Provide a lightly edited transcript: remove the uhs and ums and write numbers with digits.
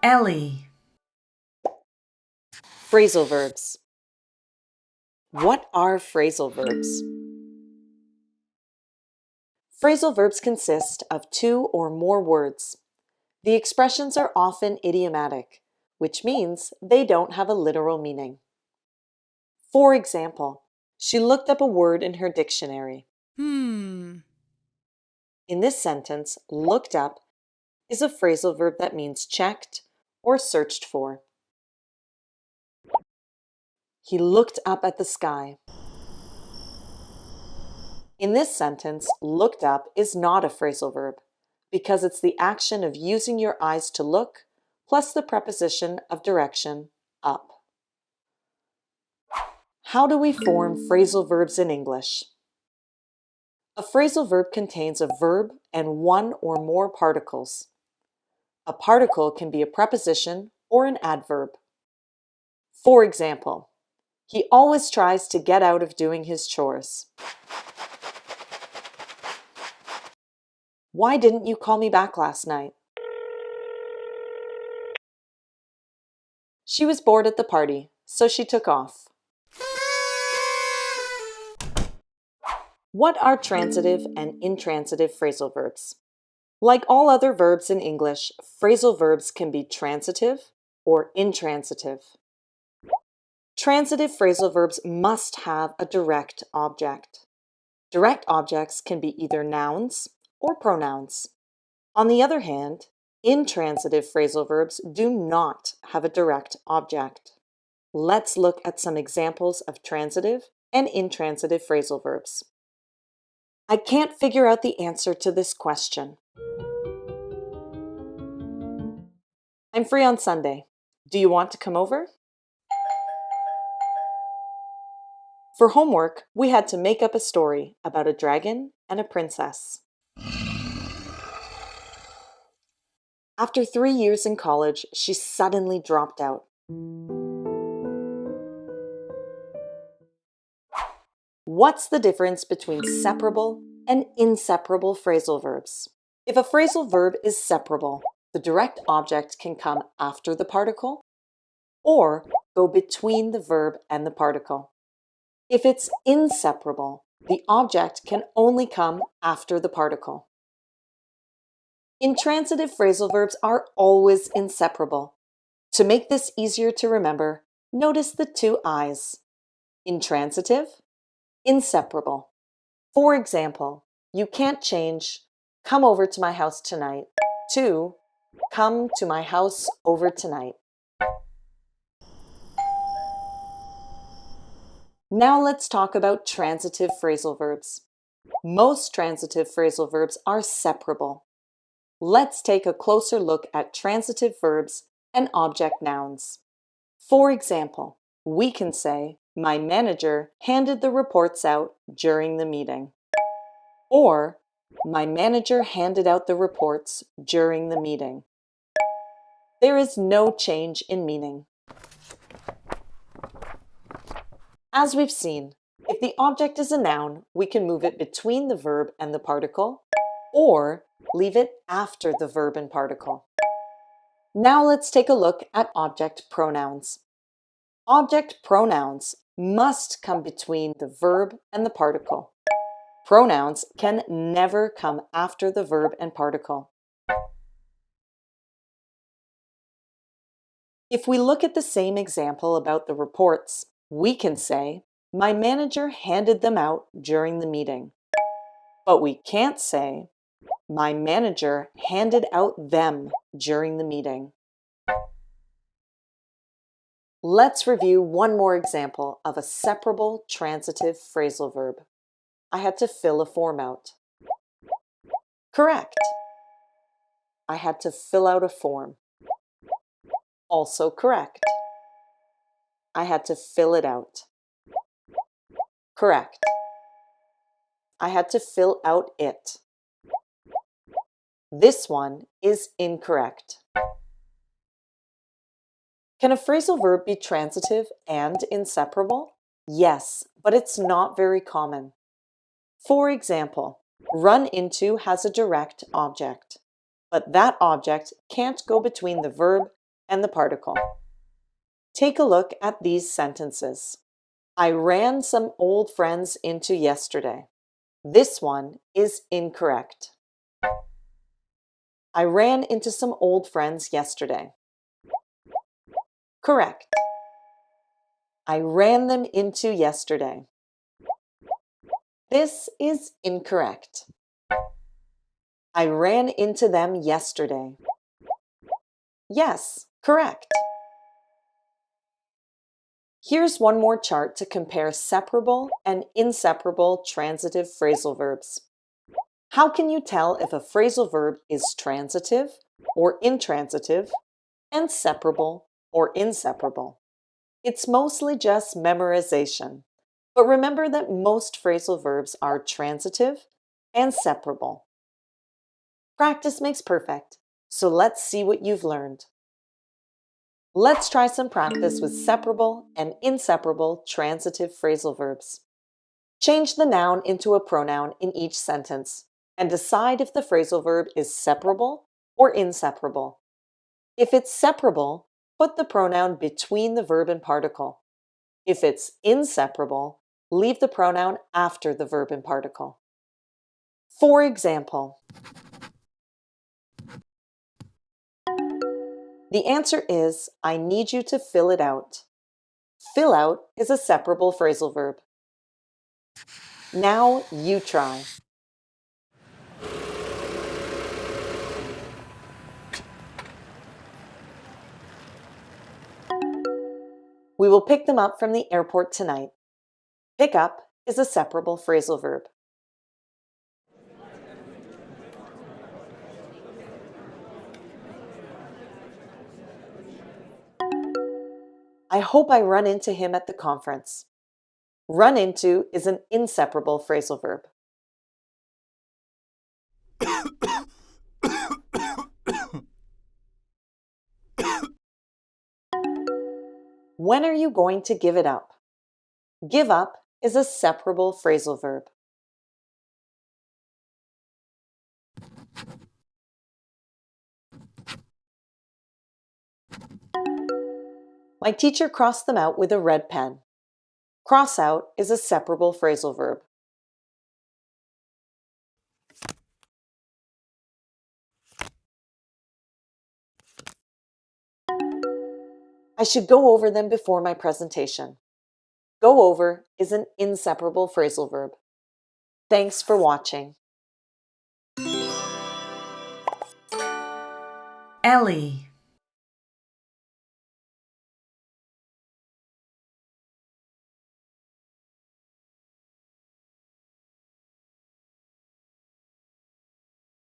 Ellii. Phrasal verbs. What are phrasal verbs? Phrasal verbs consist of two or more words. The expressions are often idiomatic, which means they don't have a literal meaning. For example, she looked up a word in her dictionary. In this sentence, looked up is a phrasal verb that means checked or searched for. He looked up at the sky. In this sentence, looked up is not a phrasal verb because it's the action of using your eyes to look plus the preposition of direction, up. How do we form phrasal verbs in English? A phrasal verb contains a verb and one or more particles. A particle can be a preposition or an adverb. For example, he always tries to get out of doing his chores. Why didn't you call me back last night? She was bored at the party, so she took off. What are transitive and intransitive phrasal verbs? Like all other verbs in English, phrasal verbs can be transitive or intransitive. Transitive phrasal verbs must have a direct object. Direct objects can be either nouns or pronouns. On the other hand, intransitive phrasal verbs do not have a direct object. Let's look at some examples of transitive and intransitive phrasal verbs. I can't figure out the answer to this question. I'm free on Sunday. Do you want to come over? For homework, we had to make up a story about a dragon and a princess. After 3 years in college, she suddenly dropped out. What's the difference between separable and inseparable phrasal verbs? If a phrasal verb is separable, the direct object can come after the particle or go between the verb and the particle. If it's inseparable, the object can only come after the particle. Intransitive phrasal verbs are always inseparable. To make this easier to remember, notice the two I's. Intransitive, inseparable. For example, you can't change "come over to my house tonight" to "come to my house over tonight." Now let's talk about transitive phrasal verbs. Most transitive phrasal verbs are separable. Let's take a closer look at transitive verbs and object nouns. For example, we can say, "My manager handed the reports out during the meeting." Or, "My manager handed out the reports during the meeting." There is no change in meaning. As we've seen, if the object is a noun, we can move it between the verb and the particle, or leave it after the verb and particle. Now let's take a look at object pronouns. Object pronouns must come between the verb and the particle. Pronouns can never come after the verb and particle. If we look at the same example about the reports, we can say, "My manager handed them out during the meeting." But we can't say, "My manager handed out them during the meeting." Let's review one more example of a separable transitive phrasal verb. I had to fill a form out. Correct. I had to fill out a form. Also correct. I had to fill it out. Correct. I had to fill out it. This one is incorrect. Can a phrasal verb be transitive and inseparable? Yes, but it's not very common. For example, run into has a direct object, but that object can't go between the verb and the particle. Take a look at these sentences. I ran some old friends into yesterday. This one is incorrect. I ran into some old friends yesterday. Correct. I ran them into yesterday. This is incorrect. I ran into them yesterday. Yes, correct. Here's one more chart to compare separable and inseparable transitive phrasal verbs. How can you tell if a phrasal verb is transitive or intransitive and separable or inseparable? It's mostly just memorization, but remember that most phrasal verbs are transitive and separable. Practice makes perfect, so let's see what you've learned. Let's try some practice with separable and inseparable transitive phrasal verbs. Change the noun into a pronoun in each sentence and decide if the phrasal verb is separable or inseparable. If it's separable, put the pronoun between the verb and particle. If it's inseparable, leave the pronoun after the verb and particle. For example, the answer is, I need you to fill it out. Fill out is a separable phrasal verb. Now you try. We will pick them up from the airport tonight. Pick up is a separable phrasal verb. I hope I run into him at the conference. Run into is an inseparable phrasal verb. When are you going to give it up? Give up is a separable phrasal verb. My teacher crossed them out with a red pen. Cross out is a separable phrasal verb. I should go over them before my presentation. Go over is an inseparable phrasal verb. Thanks for watching. Ellii.